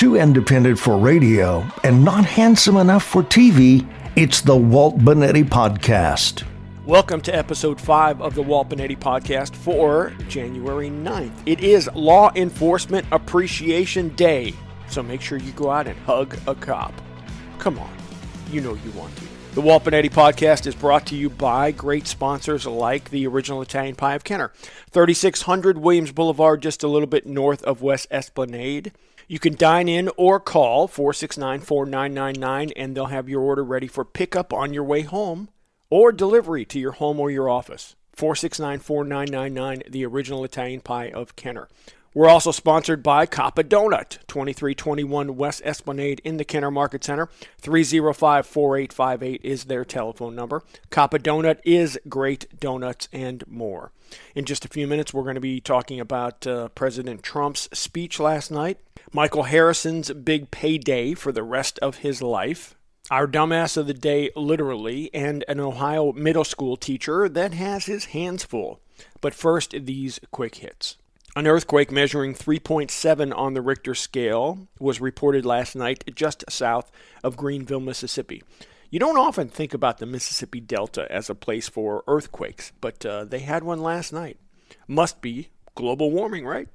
Too independent for radio and not handsome enough for TV, it's the Walt Bonetti Podcast. Welcome to episode 5 of the Walt Bonetti Podcast for January 9th. It is Law Enforcement Appreciation Day, so make sure you go out and hug a cop. Come on, you know you want to. The Walt Bonetti Podcast is brought to you by great sponsors like the Original Italian Pie of Kenner, 3600 Williams Boulevard, just a little bit north of West Esplanade. You can dine in or call 469-4999 and they'll have your order ready for pickup on your way home or delivery to your home or your office. 469-4999, the Original Italian Pie of Kenner. We're also sponsored by Coppa Donut, 2321 West Esplanade in the Kenner Market Center. 305-4858 is their telephone number. Coppa Donut is great donuts and more. In just a few minutes, we're going to be talking about President Trump's speech last night, Michael Harrison's big payday for the rest of his life, our dumbass of the day, literally, and an Ohio middle school teacher that has his hands full. But first, these quick hits. An earthquake measuring 3.7 on the Richter scale was reported last night just south of Greenville, Mississippi. You don't often think about the Mississippi Delta as a place for earthquakes, but they had one last night. Must be global warming, right?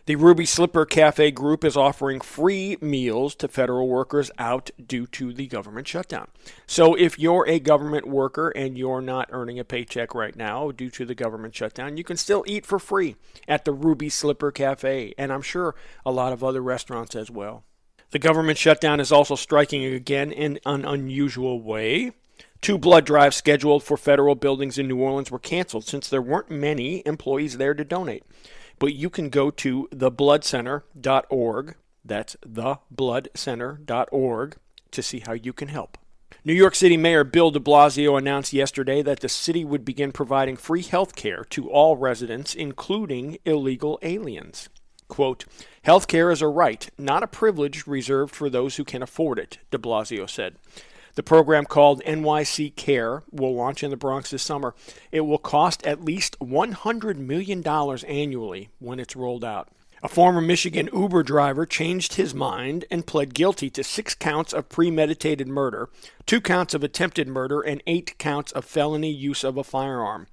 The Ruby Slipper Cafe Group is offering free meals to federal workers out due to the government shutdown. So if you're a government worker and you're not earning a paycheck right now due to the government shutdown, you can still eat for free at the Ruby Slipper Cafe, and I'm sure a lot of other restaurants as well. The government shutdown is also striking again in an unusual way. 2 blood drives scheduled for federal buildings in New Orleans were canceled since there weren't many employees there to donate. But you can go to thebloodcenter.org, that's thebloodcenter.org, to see how you can help. New York City Mayor Bill de Blasio announced yesterday that the city would begin providing free health care to all residents, including illegal aliens. Quote, "Health care is a right, not a privilege reserved for those who can afford it," de Blasio said. The program, called NYC Care, will launch in the Bronx this summer. It will cost at least $100 million annually when it's rolled out. A former Michigan Uber driver changed his mind and pled guilty to 6 counts of premeditated murder, 2 counts of attempted murder, and 8 counts of felony use of a firearm.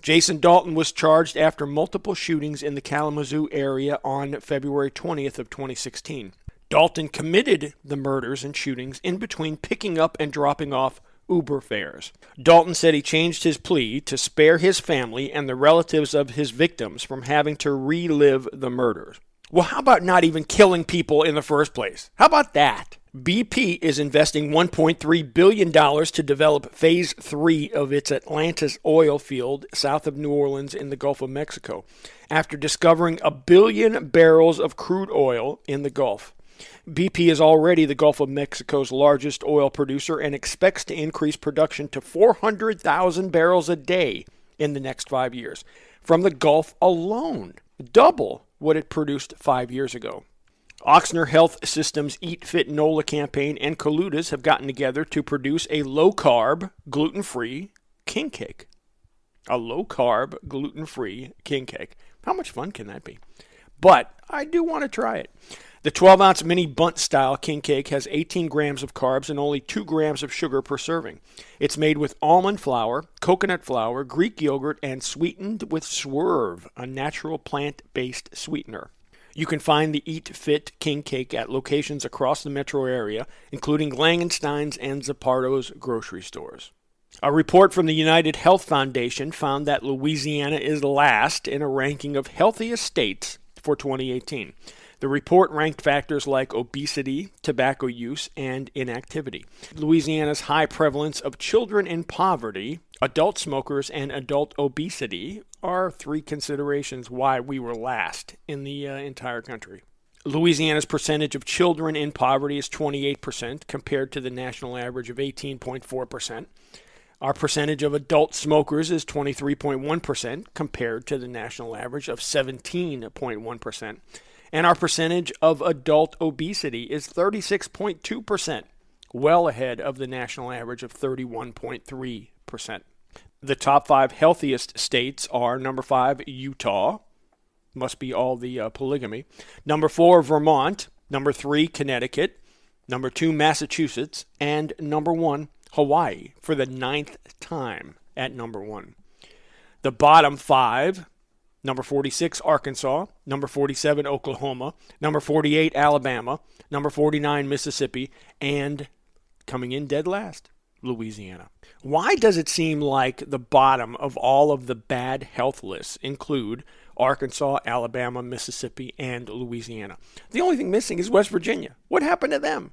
Jason Dalton was charged after multiple shootings in the Kalamazoo area on February 20th of 2016. Dalton committed the murders and shootings in between picking up and dropping off Uber fares. Dalton said he changed his plea to spare his family and the relatives of his victims from having to relive the murders. Well, how about not even killing people in the first place? How about that? BP is investing $1.3 billion to develop Phase 3 of its Atlantis oil field south of New Orleans in the Gulf of Mexico, after discovering 1 billion barrels of crude oil in the Gulf. BP is already the Gulf of Mexico's largest oil producer and expects to increase production to 400,000 barrels a day in the next 5 years from the Gulf alone, double what it produced 5 years ago. Ochsner Health Systems' Eat Fit NOLA campaign and Coludas have gotten together to produce a low-carb, gluten-free king cake. A low-carb, gluten-free king cake. How much fun can that be? But I do want to try it. The 12-ounce mini bunt-style king cake has 18 grams of carbs and only 2 grams of sugar per serving. It's made with almond flour, coconut flour, Greek yogurt, and sweetened with Swerve, a natural plant-based sweetener. You can find the Eat Fit king cake at locations across the metro area, including Langenstein's and Zapparto's grocery stores. A report from the United Health Foundation found that Louisiana is last in a ranking of healthiest states for 2018. The report ranked factors like obesity, tobacco use, and inactivity. Louisiana's high prevalence of children in poverty, adult smokers, and adult obesity are 3 considerations why we were last in the entire country. Louisiana's percentage of children in poverty is 28% compared to the national average of 18.4%. Our percentage of adult smokers is 23.1% compared to the national average of 17.1%. And our percentage of adult obesity is 36.2%, well ahead of the national average of 31.3%. The top 5 healthiest states are number 5, Utah. Must be all the polygamy. Number 4, Vermont. Number 3, Connecticut. Number 2, Massachusetts. And number 1, Hawaii, for the 9th time at number 1. The bottom 5, number 46, Arkansas. Number 47, Oklahoma. Number 48, Alabama. Number 49, Mississippi. And coming in dead last, Louisiana. Why does it seem like the bottom of all of the bad health lists include Arkansas, Alabama, Mississippi, and Louisiana? The only thing missing is West Virginia. What happened to them?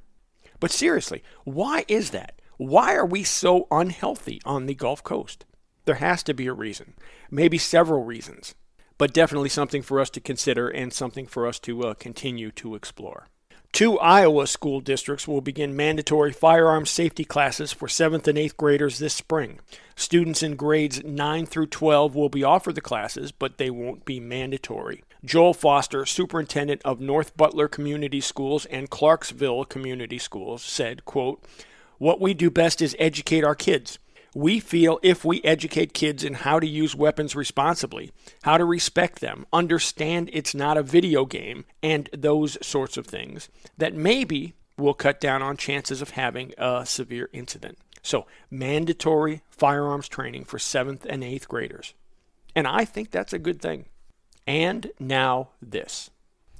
But seriously, why is that? Why are we so unhealthy on the Gulf Coast? There has to be a reason. Maybe several reasons. But definitely something for us to consider and something for us to continue to explore. 2 Iowa school districts will begin mandatory firearms safety classes for 7th and 8th graders this spring. Students in grades 9 through 12 will be offered the classes, but they won't be mandatory. Joel Foster, superintendent of North Butler Community Schools and Clarksville Community Schools, said, quote, "What we do best is educate our kids. We feel if we educate kids in how to use weapons responsibly, how to respect them, understand it's not a video game, and those sorts of things, that maybe we'll cut down on chances of having a severe incident." So, mandatory firearms training for 7th and 8th graders. And I think that's a good thing. And now this.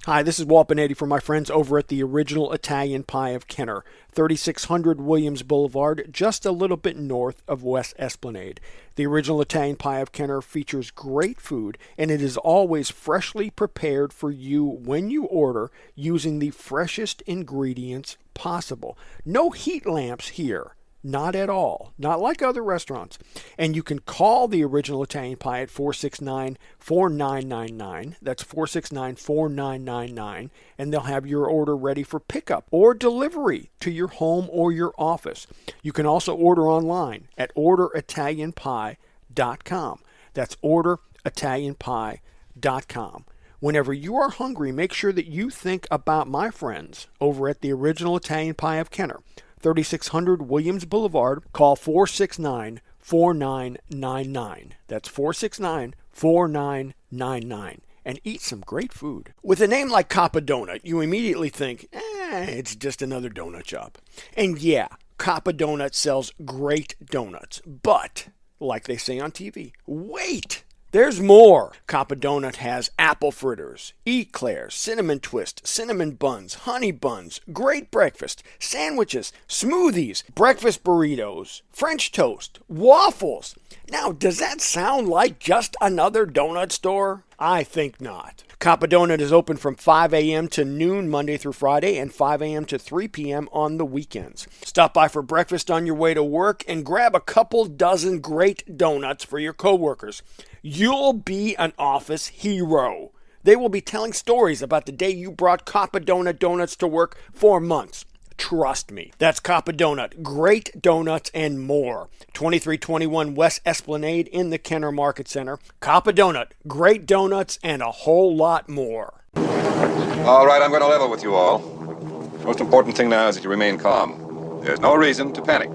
Hi, this is Walt Benetti for my friends over at the Original Italian Pie of Kenner, 3600 Williams Boulevard, just a little bit north of West Esplanade. The Original Italian Pie of Kenner features great food, and it is always freshly prepared for you when you order using the freshest ingredients possible. No heat lamps here. Not at all. Not like other restaurants. And you can call the Original Italian Pie at 469-4999. That's 469-4999. And they'll have your order ready for pickup or delivery to your home or your office. You can also order online at orderitalianpie.com. That's orderitalianpie.com. Whenever you are hungry, make sure that you think about my friends over at the Original Italian Pie of Kenner, 3600 Williams Boulevard. Call 469-4999. That's 469-4999. And eat some great food. With a name like Coppa Donut, you immediately think, it's just another donut shop. And yeah, Coppa Donut sells great donuts. But, like they say on TV, wait! There's more. Coppa Donut has apple fritters, eclairs, cinnamon twist, cinnamon buns, honey buns, great breakfast, sandwiches, smoothies, breakfast burritos, French toast, waffles. Now, does that sound like just another donut store? I think not. Coppa Donut is open from 5 a.m. to noon Monday through Friday and 5 a.m. to 3 p.m. on the weekends. Stop by for breakfast on your way to work and grab a couple dozen great donuts for your coworkers. You'll be an office hero. They will be telling stories about the day you brought Coppa Donut donuts to work for months. Trust me. That's Coppa Donut. Great donuts and more. 2321 West Esplanade in the Kenner Market Center. Coppa Donut. Great donuts and a whole lot more. All right, I'm going to level with you all. The most important thing now is that you remain calm. There's no reason to panic.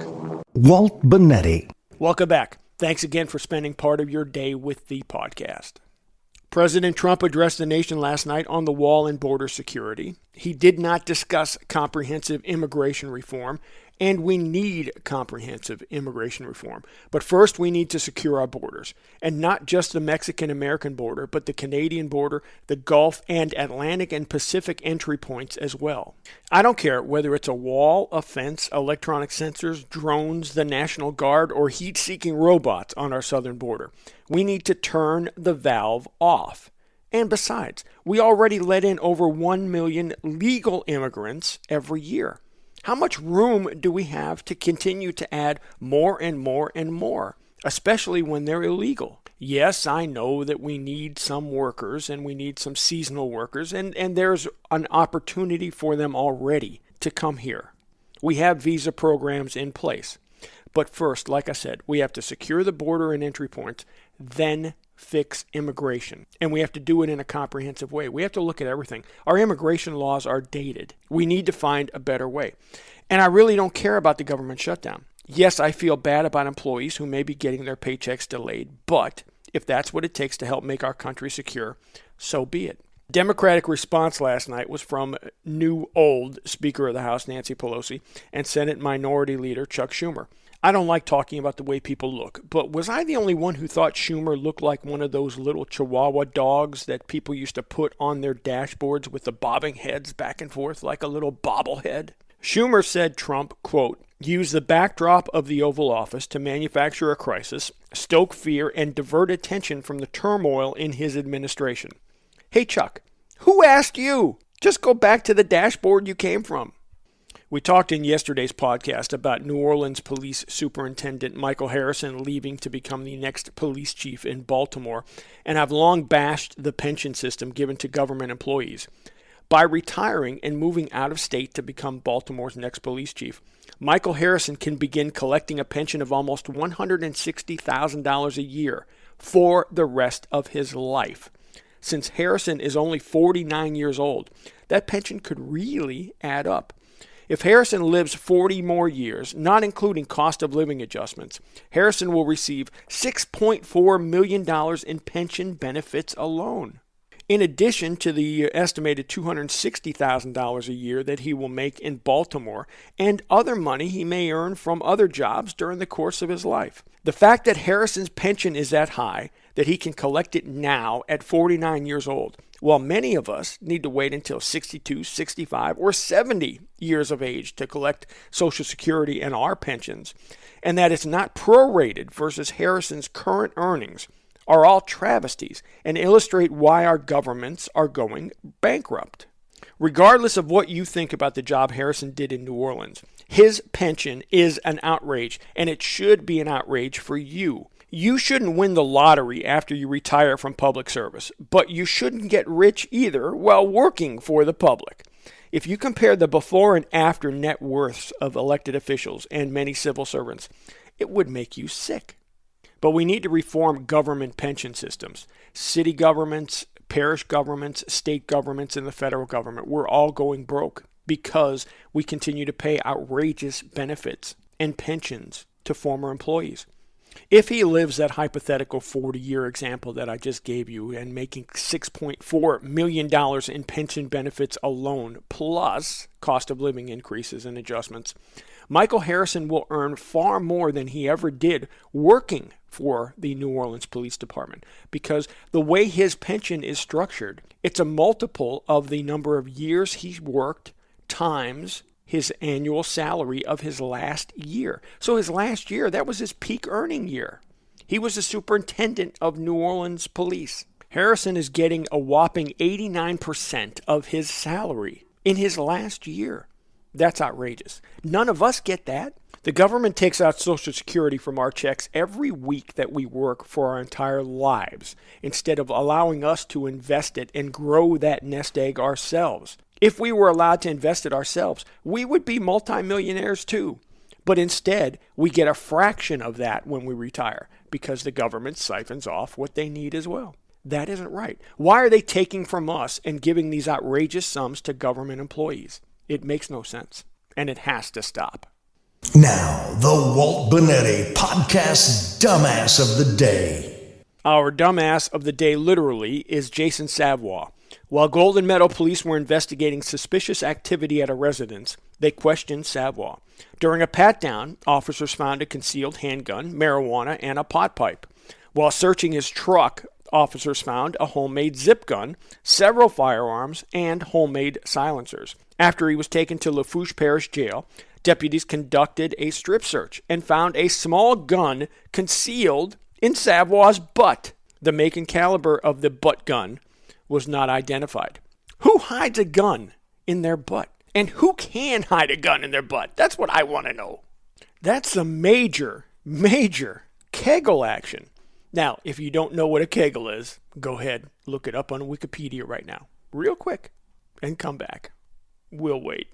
Walt Benetti. Welcome back. Thanks again for spending part of your day with the podcast. President Trump addressed the nation last night on the wall and border security. He did not discuss comprehensive immigration reform, and we need comprehensive immigration reform. But first, we need to secure our borders, and not just the Mexican-American border, but the Canadian border, the Gulf, and Atlantic and Pacific entry points as well. I don't care whether it's a wall, a fence, electronic sensors, drones, the National Guard, or heat-seeking robots on our southern border. We need to turn the valve off. And besides, we already let in over 1 million legal immigrants every year. How much room do we have to continue to add more and more and more, especially when they're illegal? Yes, I know that we need some workers and we need some seasonal workers, and there's an opportunity for them already to come here. We have visa programs in place. But first, like I said, we have to secure the border and entry points, then fix immigration. And we have to do it in a comprehensive way. We have to look at everything. Our immigration laws are dated. We need to find a better way. And I really don't care about the government shutdown. Yes, I feel bad about employees who may be getting their paychecks delayed, but if that's what it takes to help make our country secure, so be it. Democratic response last night was from new old Speaker of the House Nancy Pelosi and Senate Minority Leader Chuck Schumer. I don't like talking about the way people look, but was I the only one who thought Schumer looked like one of those little Chihuahua dogs that people used to put on their dashboards with the bobbing heads back and forth like a little bobblehead? Schumer said Trump, quote, used the backdrop of the Oval Office to manufacture a crisis, stoke fear, and divert attention from the turmoil in his administration. Hey, Chuck, who asked you? Just go back to the dashboard you came from. We talked in yesterday's podcast about New Orleans Police Superintendent Michael Harrison leaving to become the next police chief in Baltimore, and I've long bashed the pension system given to government employees. By retiring and moving out of state to become Baltimore's next police chief, Michael Harrison can begin collecting a pension of almost $160,000 a year for the rest of his life. Since Harrison is only 49 years old, that pension could really add up. If Harrison lives 40 more years, not including cost of living adjustments, Harrison will receive $6.4 million in pension benefits alone. In addition to the estimated $260,000 a year that he will make in Baltimore and other money he may earn from other jobs during the course of his life. The fact that Harrison's pension is that high, that he can collect it now at 49 years old, while many of us need to wait until 62, 65, or 70 years of age to collect Social Security and our pensions, and that it's not prorated versus Harrison's current earnings, are all travesties and illustrate why our governments are going bankrupt. Regardless of what you think about the job Harrison did in New Orleans, his pension is an outrage, and it should be an outrage for you. You shouldn't win the lottery after you retire from public service, but you shouldn't get rich either while working for the public. If you compare the before and after net worths of elected officials and many civil servants, it would make you sick. But we need to reform government pension systems. City governments, parish governments, state governments, and the federal government, we're all going broke because we continue to pay outrageous benefits and pensions to former employees. If he lives that hypothetical 40-year example that I just gave you and making $6.4 million in pension benefits alone, plus cost of living increases and adjustments, Michael Harrison will earn far more than he ever did working for the New Orleans Police Department, because the way his pension is structured, it's a multiple of the number of years he's worked times his annual salary of his last year. So his last year, that was his peak earning year. He was the superintendent of New Orleans Police. Harrison is getting a whopping 89% of his salary in his last year. That's outrageous. None of us get that. The government takes out Social Security from our checks every week that we work for our entire lives, instead of allowing us to invest it and grow that nest egg ourselves. If we were allowed to invest it ourselves, we would be multimillionaires too. But instead, we get a fraction of that when we retire because the government siphons off what they need as well. That isn't right. Why are they taking from us and giving these outrageous sums to government employees? It makes no sense, and it has to stop. Now, the Walt Bonetti Podcast Dumbass of the Day. Our dumbass of the day literally is Jason Savoy. While Golden Meadow police were investigating suspicious activity at a residence, they questioned Savoy. During a pat-down, officers found a concealed handgun, marijuana, and a pot pipe. While searching his truck, officers found a homemade zip gun, several firearms, and homemade silencers. After he was taken to Lafourche Parish Jail, deputies conducted a strip search and found a small gun concealed in Savoy's butt. The make and caliber of the butt gun was not identified. Who hides a gun in their butt? And who can hide a gun in their butt? That's what I want to know. That's a major Kegel action. Now, if you don't know what a Kegel is, go ahead, look it up on Wikipedia right now, real quick, and come back. We'll wait.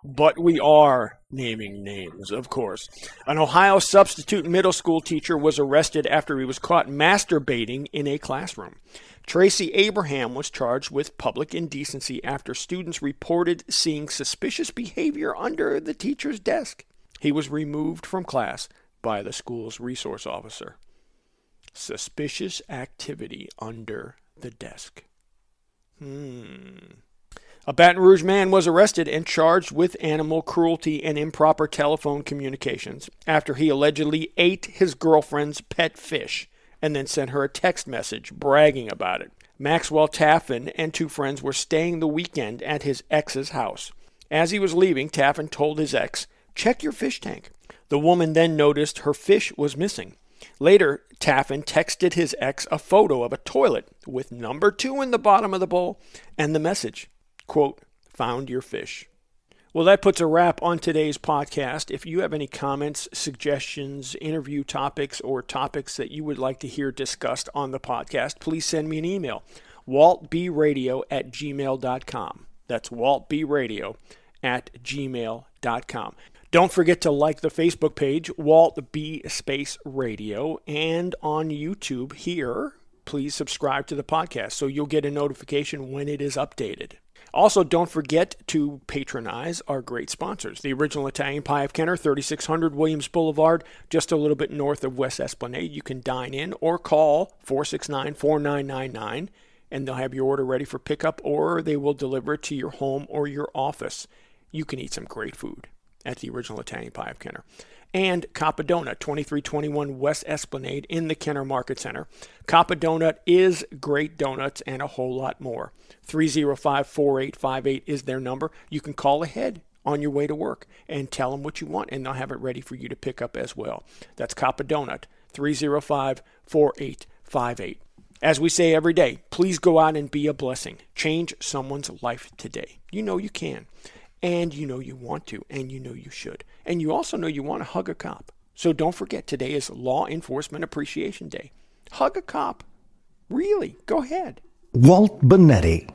But we are naming names, of course. An Ohio substitute middle school teacher was arrested after he was caught masturbating in a classroom. Tracy Abraham was charged with public indecency after students reported seeing suspicious behavior under the teacher's desk. He was removed from class by the school's resource officer. Suspicious activity under the desk. A Baton Rouge man was arrested and charged with animal cruelty and improper telephone communications after he allegedly ate his girlfriend's pet fish and then sent her a text message bragging about it. Maxwell Taffin and two friends were staying the weekend at his ex's house. As he was leaving, Taffin told his ex, "Check your fish tank." The woman then noticed her fish was missing. Later, Taffin texted his ex a photo of a toilet with number 2 in the bottom of the bowl and the message, quote, "Found your fish." Well, that puts a wrap on today's podcast. If you have any comments, suggestions, interview topics, or topics that you would like to hear discussed on the podcast, please send me an email, waltbradio@gmail.com. That's waltbradio@gmail.com. Don't forget to like the Facebook page, Walt B Space Radio, and on YouTube here, please subscribe to the podcast so you'll get a notification when it is updated. Also, don't forget to patronize our great sponsors. The Original Italian Pie of Kenner, 3600 Williams Boulevard, just a little bit north of West Esplanade. You can dine in or call 469-4999, and they'll have your order ready for pickup, or they will deliver it to your home or your office. You can eat some great food at the Original Italian Pie of Kenner. And Coppa Donut, 2321 West Esplanade in the Kenner Market Center. Coppa Donut is great donuts and a whole lot more. 305-4858 is their number. You can call ahead on your way to work and tell them what you want, and they'll have it ready for you to pick up as well. That's Coppa Donut, 305-4858. As we say every day, please go out and be a blessing. Change someone's life today. You know you can. And you know you want to, and you know you should. And you also know you want to hug a cop. So don't forget, today is Law Enforcement Appreciation Day. Hug a cop. Really, go ahead. Walt Bonetti.